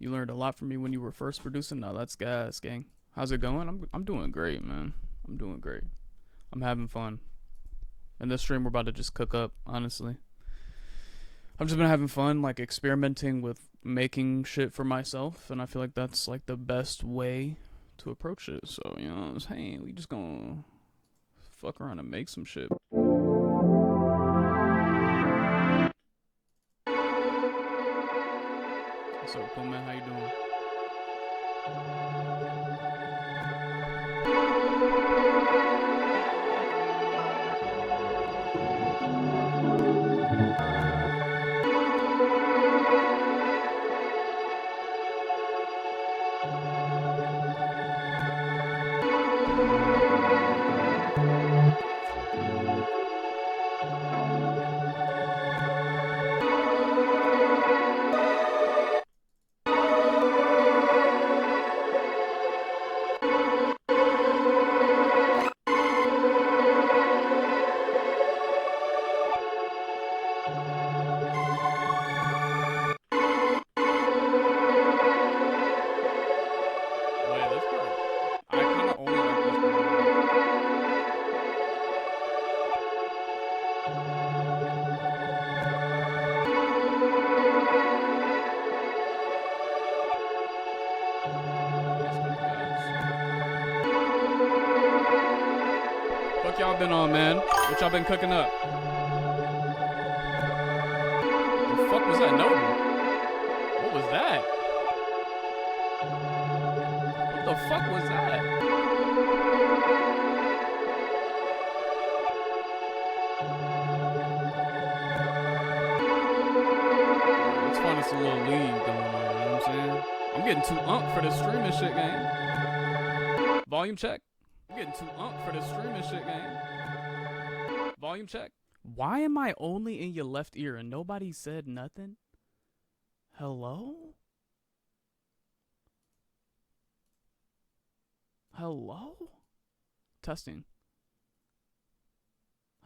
You learned a lot from me when you were first producing. Now that's gas, gang. How's it going? I'm doing great, man. I'm doing great. I'm having fun. And this stream we're about to just cook up, honestly. I've just been having fun, like experimenting with making shit for myself, and I feel like that's like the best way to approach it. So, you know what I'm saying? We just gonna fuck around and make some shit. What's up, cool man? How you doing? Wait, this part. I kind of only like this part. Fuck y'all been on, man? What y'all been cooking up? What the fuck was that noting? What was that? What the fuck was that? Let's find us a little lead going on, you know what I'm saying? I'm getting too unk for this streaming shit, gang. Volume check. I'm getting too unk for this streaming shit, gang. Volume check. Why am I only in your left ear and nobody said nothing? Hello? Hello? Testing.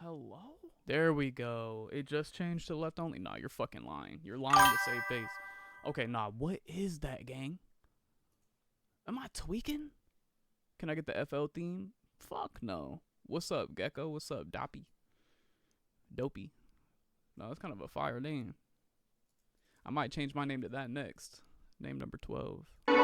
Hello? There we go. It just changed to left only. Nah, you're fucking lying. You're lying to save face. Okay, nah, what is that, gang? Am I tweaking? Can I get the FL theme? Fuck no. What's up, Gecko? What's up, Doppy? Dopey. No, that's kind of a fire name. I might change my name to that next. Name number 12. Why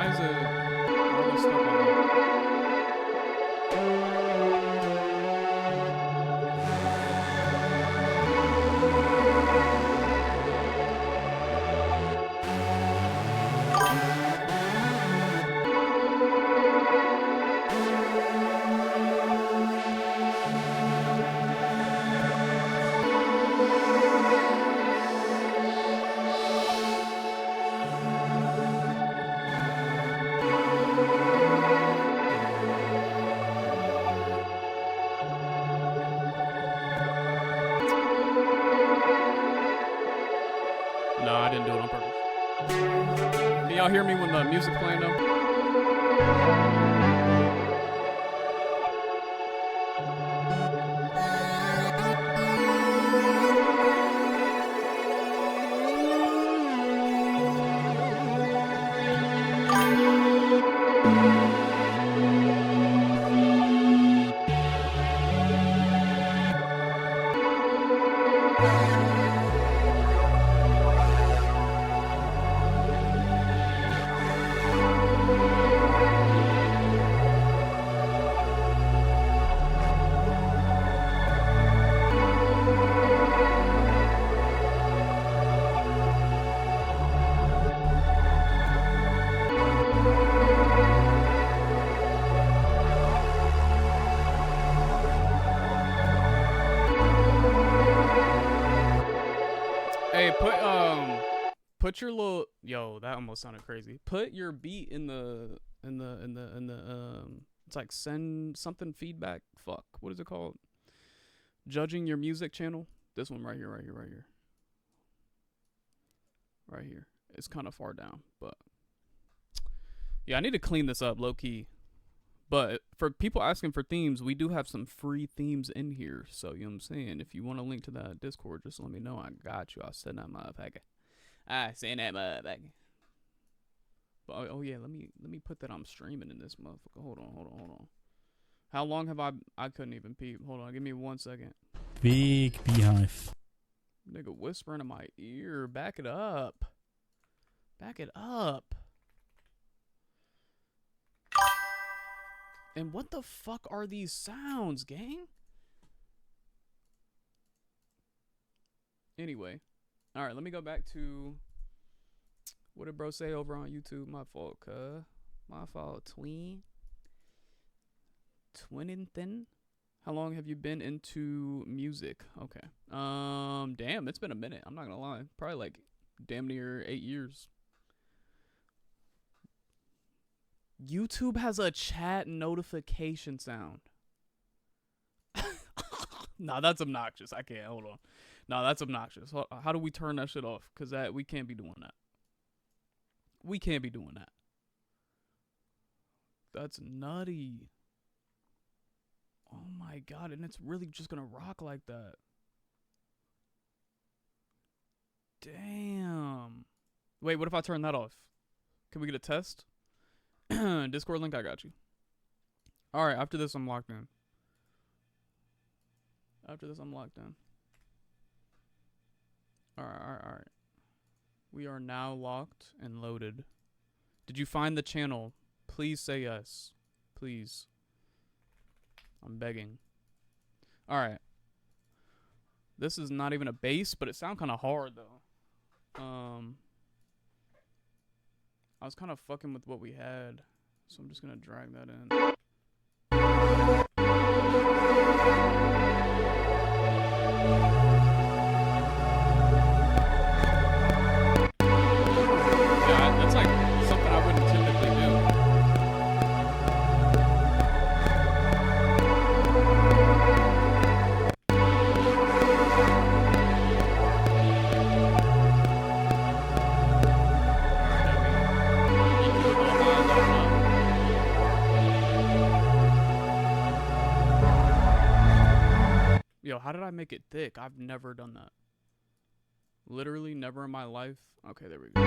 is it? Why are we stuck on that? No, I didn't do it on purpose. Can y'all hear me when the music's playing though? Hey, put your little that almost sounded crazy. Put your beat in the it's like send something feedback. Fuck. What is it called? Judging your music channel. This one right here, right here, right here. Right here. It's kind of far down, but Yeah, I need to clean this up, low key. But for people asking for themes, we do have some free themes in here. So, you know what I'm saying? If you want a link to that Discord, just let me know. I got you. I'll send that motherfucker. I send that motherfucker. But, oh yeah, let me put that I'm streaming in this motherfucker. Hold on. How long have I couldn't even peep. Hold on, give me 1 second. Big beehive. Nigga whispering in my ear. Back it up. And what the fuck are these sounds, gang? Anyway. Alright, let me go back to... What did bro say over on YouTube? My fault, cuh. My fault, twin. Twinning. How long have you been into music? Okay. Damn, it's been a minute. I'm not gonna lie. Probably like damn near 8 years. YouTube has a chat notification sound. Nah, that's obnoxious. I can't. Hold on. Nah, that's obnoxious. How do we turn that shit off? Because we can't be doing that. We can't be doing that. That's nutty. Oh my god, and it's really just gonna rock like that. Damn. Wait, what if I turn that off? Can we get a test? Discord link, I got you. Alright, after this, I'm locked in. Alright. We are now locked and loaded. Did you find the channel? Please say yes. Please. I'm begging. Alright. This is not even a bass, but it sounds kind of hard, though. I was kind of fucking with what we had, so I'm just gonna drag that in. Yeah, that's like something I wouldn't typically do. Yo, how did I make it thick? I've never done that. Literally never in my life. Okay, there we go.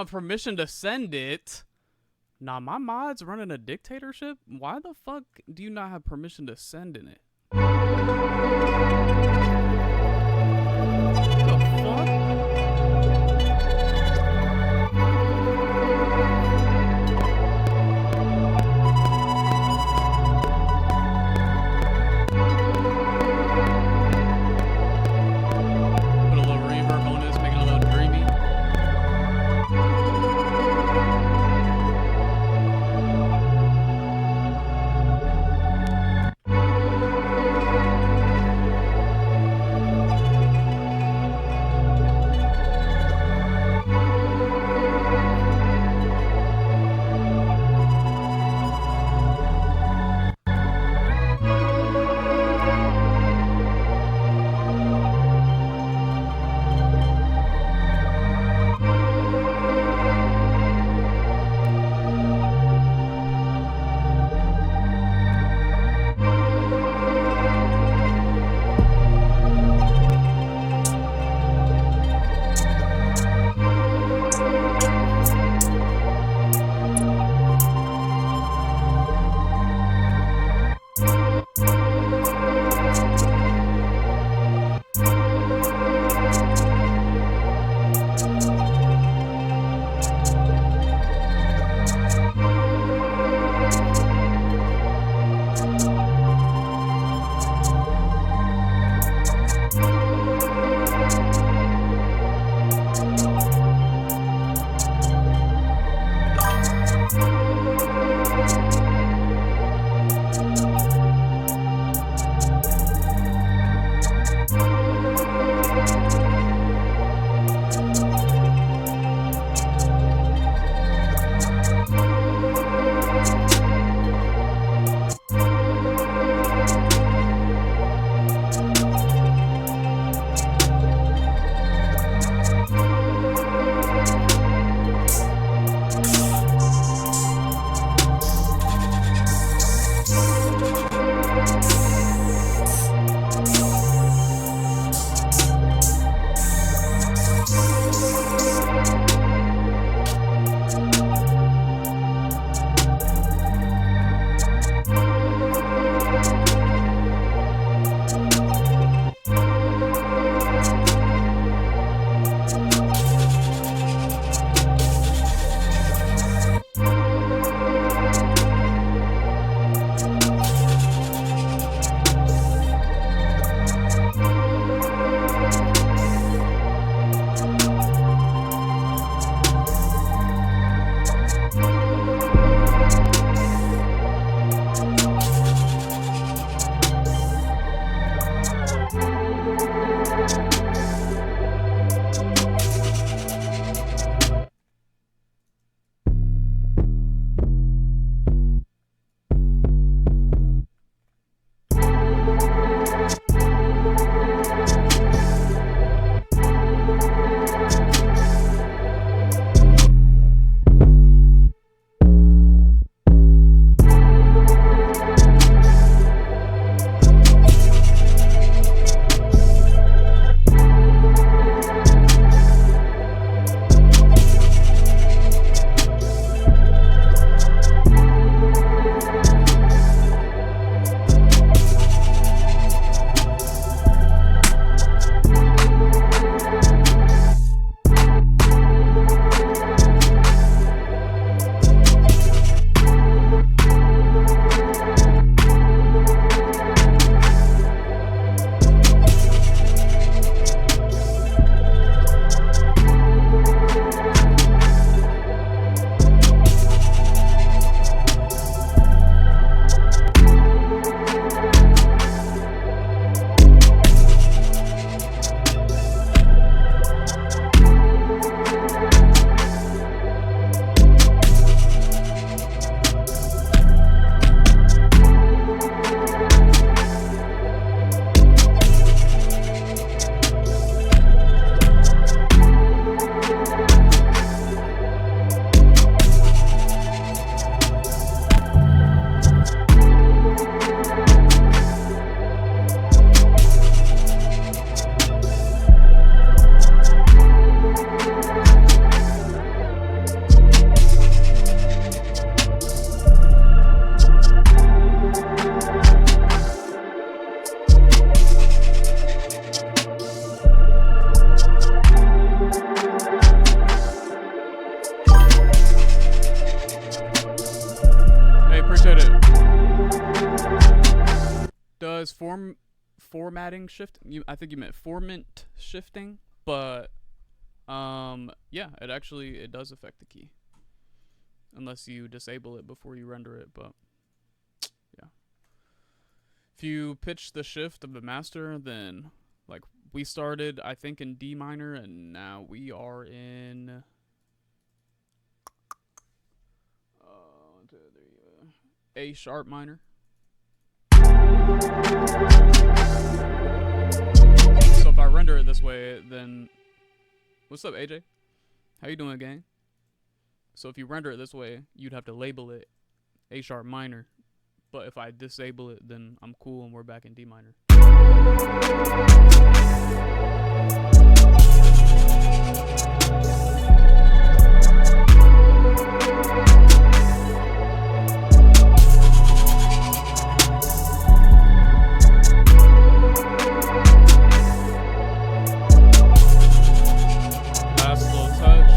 Permission to send it. Nah, my mod's running a dictatorship. Why the fuck do you not have permission to send in it? What the fuck? formatting shift. I think you meant formant shifting, but yeah, it does affect the key unless you disable it before you render it. But yeah, if you pitch the shift of the master, then like we started, I think, in D minor, and now we are in 1, 2, 3, A sharp minor. So if I render it this way, then what's up, AJ? How you doing, gang? So if you render it this way, you'd have to label it A sharp minor. But if I disable it, then I'm cool and we're back in D minor. Last little touch.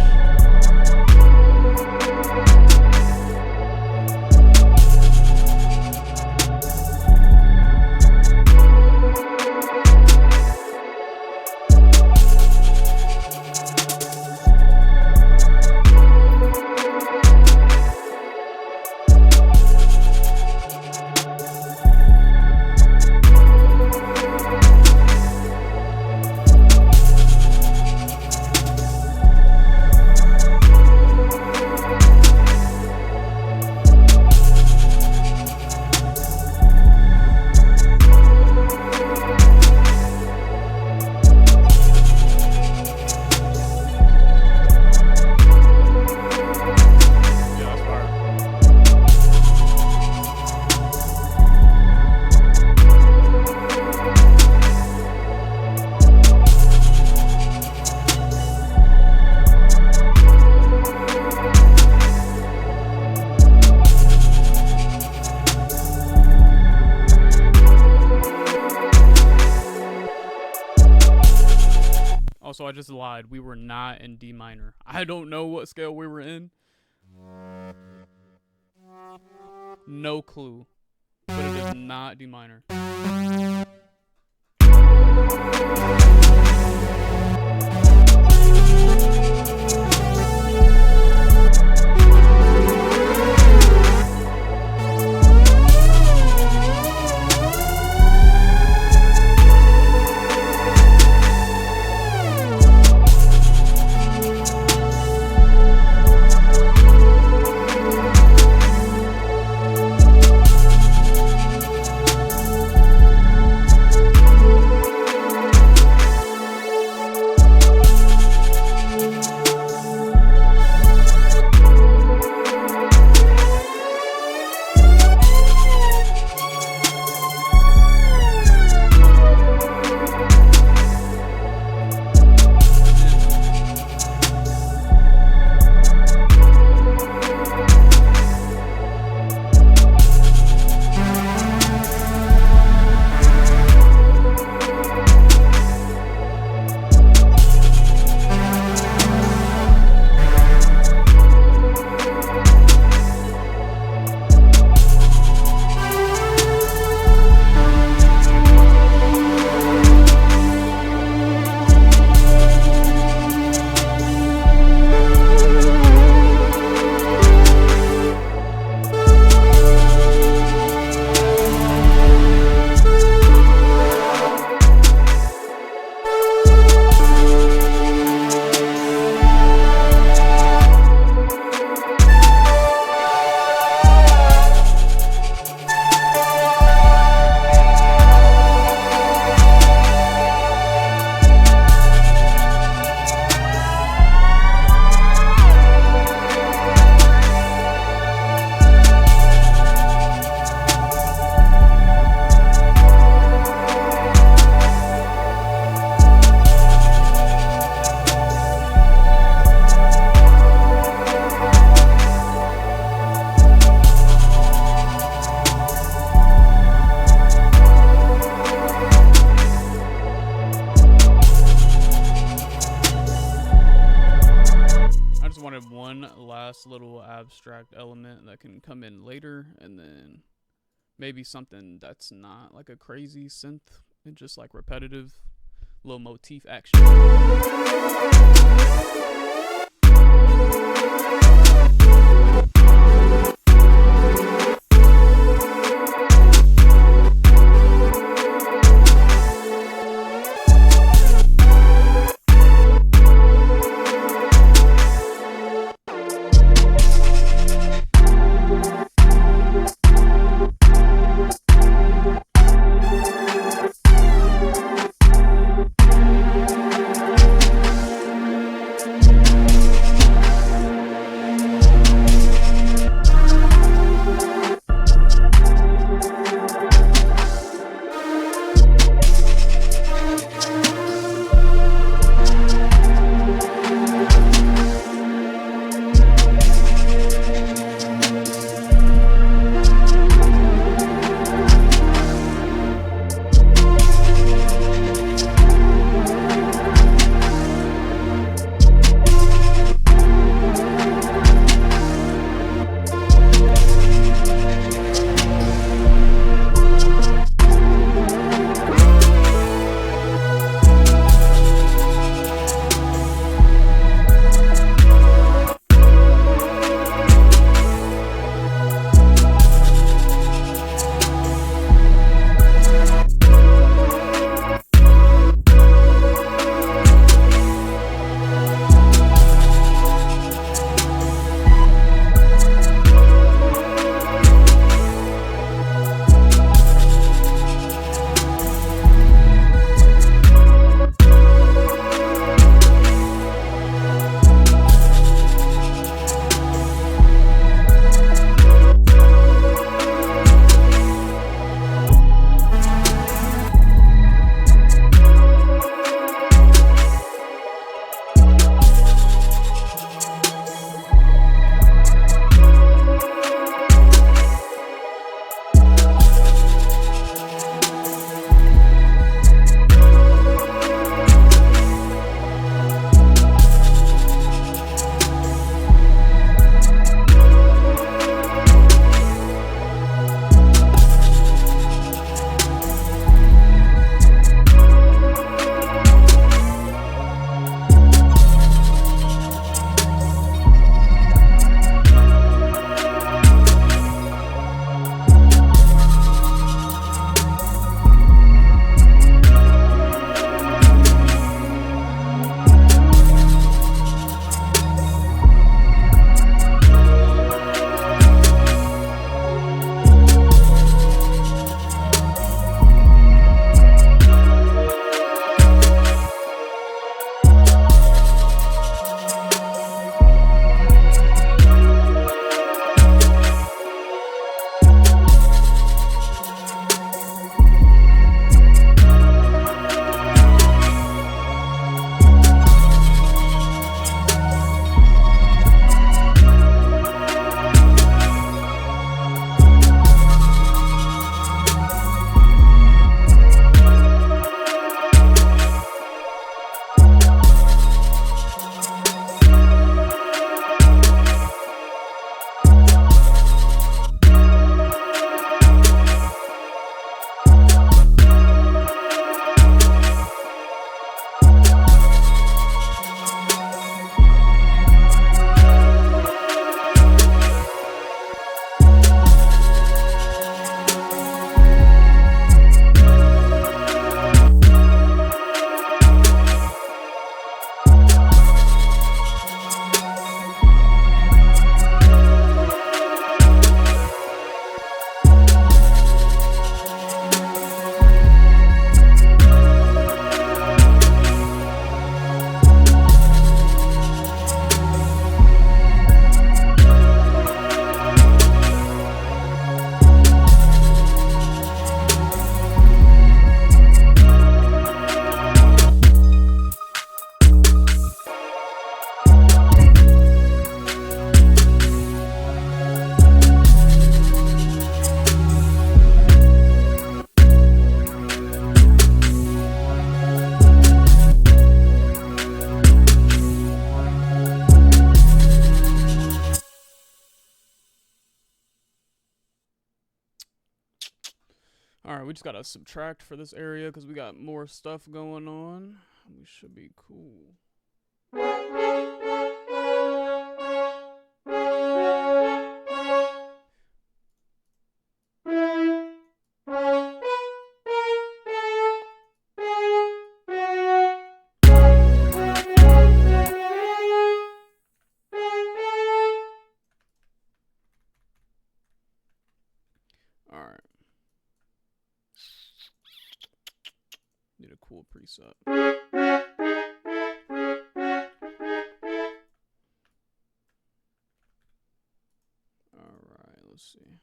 Also, I just lied. We were not in D minor. I don't know what scale we were in. No clue. But it is not D minor. One last little abstract element that can come in later, and then Maybe something that's not like a crazy synth and just like repetitive little motif action. we just gotta subtract for this area because we got more stuff going on. We should be cool. Alright. Need a cool preset. Alright, let's see.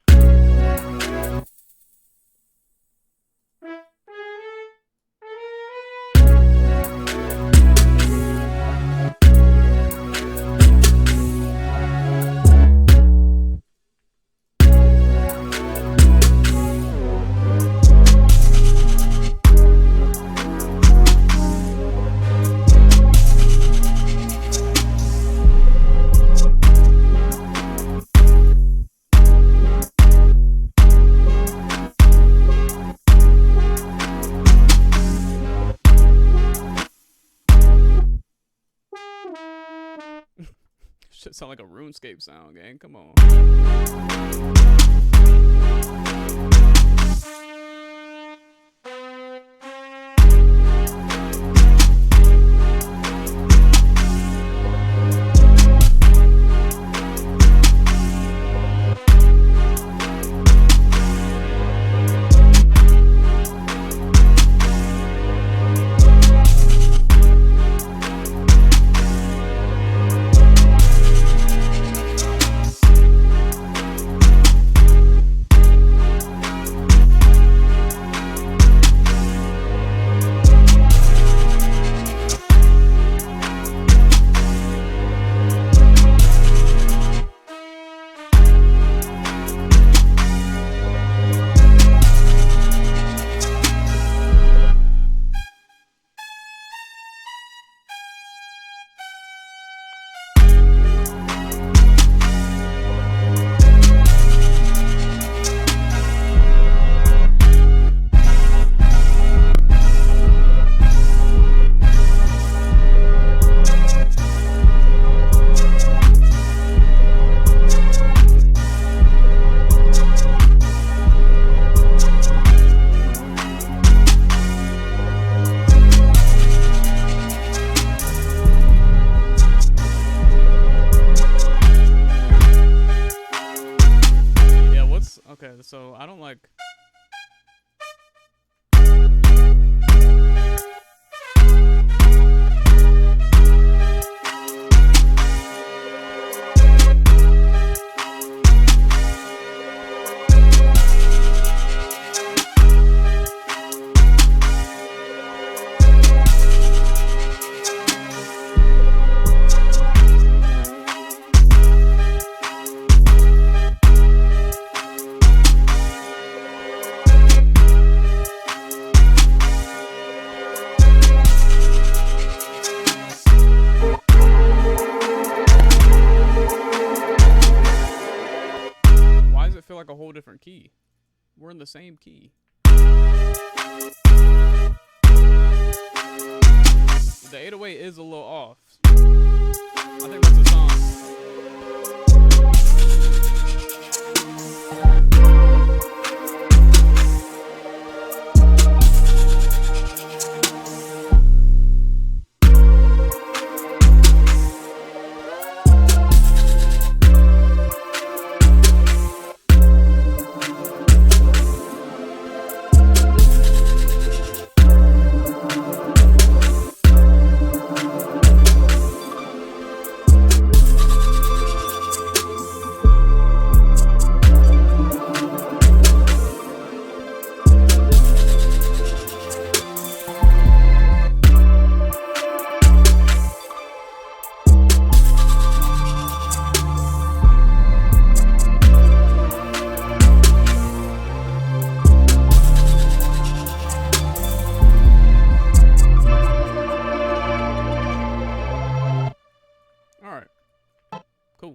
Shit sound like a RuneScape sound, gang. Come on. Okay, so I don't like. Feel like a whole different key. We're in the same key. The 808 is a little off. I think that's a song. Cool.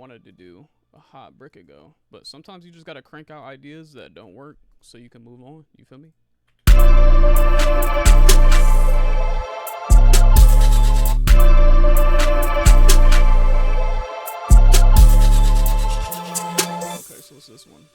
wanted to do a hot brick ago, but sometimes you just gotta crank out ideas that don't work so you can move on. You feel me? Okay, so it's this one.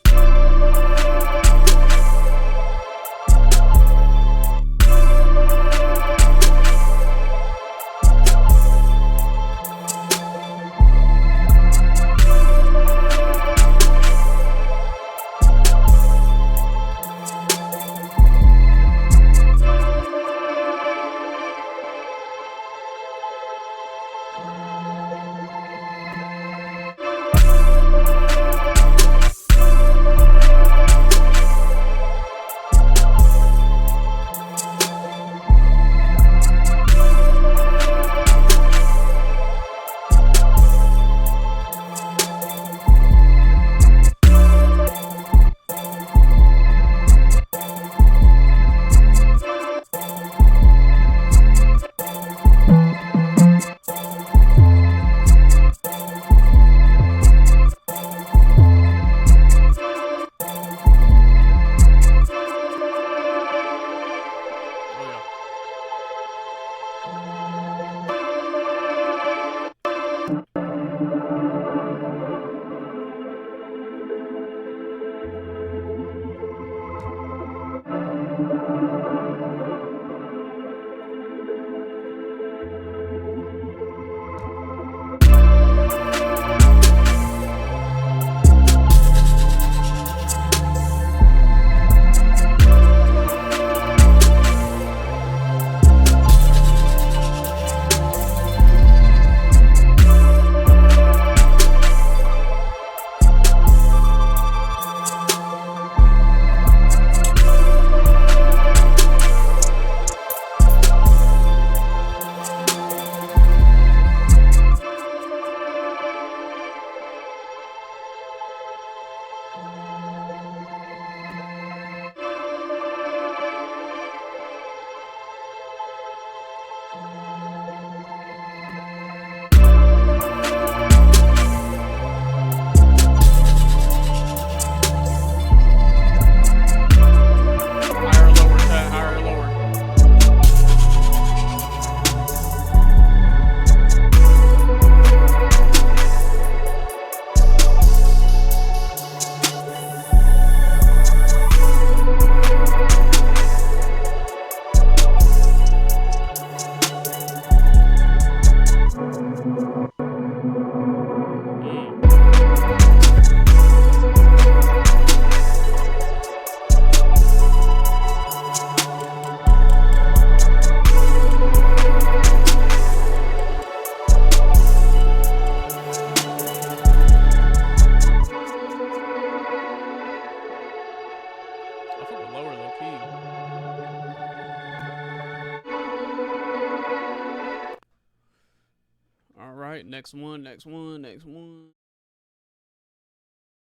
Higher or lower, chat, higher or lower. I fuck with lower low key. All right, next one.